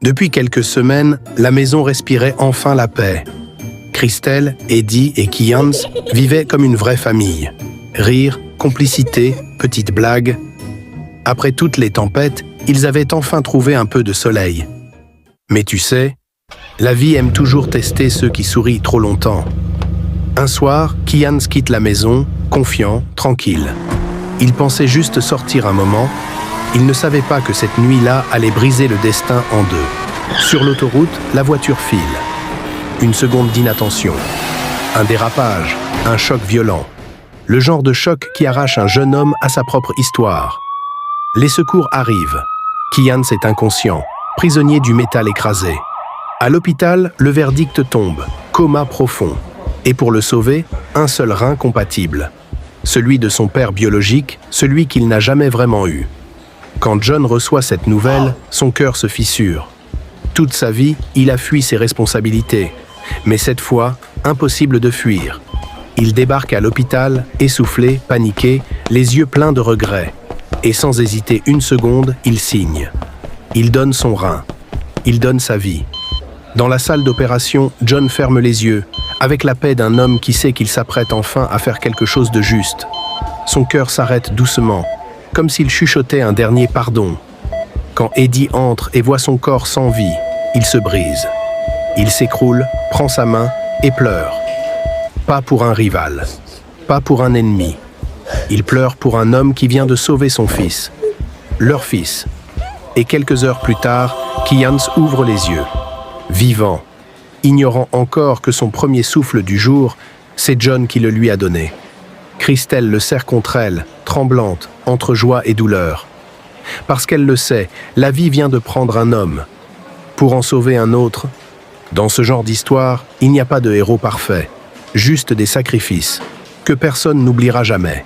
Depuis quelques semaines, la maison respirait enfin la paix. Christelle, Eddie et Kians vivaient comme une vraie famille. Rire, complicité, petites blagues. Après toutes les tempêtes, ils avaient enfin trouvé un peu de soleil. Mais tu sais, la vie aime toujours tester ceux qui sourient trop longtemps. Un soir, Kians quitte la maison, confiant, tranquille. Il pensait juste sortir un moment. Il ne savait pas que cette nuit-là allait briser le destin en deux. Sur l'autoroute, la voiture file. Une seconde d'inattention. Un dérapage, un choc violent. Le genre de choc qui arrache un jeune homme à sa propre histoire. Les secours arrivent. Kians est inconscient, prisonnier du métal écrasé. À l'hôpital, le verdict tombe, coma profond. Et pour le sauver, un seul rein compatible. Celui de son père biologique, celui qu'il n'a jamais vraiment eu. Quand John reçoit cette nouvelle, son cœur se fissure. Toute sa vie, il a fui ses responsabilités. Mais cette fois, impossible de fuir. Il débarque à l'hôpital, essoufflé, paniqué, les yeux pleins de regrets. Et sans hésiter une seconde, il signe. Il donne son rein. Il donne sa vie. Dans la salle d'opération, John ferme les yeux, avec la paix d'un homme qui sait qu'il s'apprête enfin à faire quelque chose de juste. Son cœur s'arrête doucement, comme s'il chuchotait un dernier pardon. Quand Eddie entre et voit son corps sans vie, il se brise. Il s'écroule, prend sa main et pleure. Pas pour un rival, pas pour un ennemi. Il pleure pour un homme qui vient de sauver son fils, leur fils. Et quelques heures plus tard, Kians ouvre les yeux. Vivant, ignorant encore que son premier souffle du jour, c'est John qui le lui a donné. Christelle le serre contre elle, tremblante, entre joie et douleur. Parce qu'elle le sait, la vie vient de prendre un homme. Pour en sauver un autre, dans ce genre d'histoire, il n'y a pas de héros parfait, juste des sacrifices, que personne n'oubliera jamais.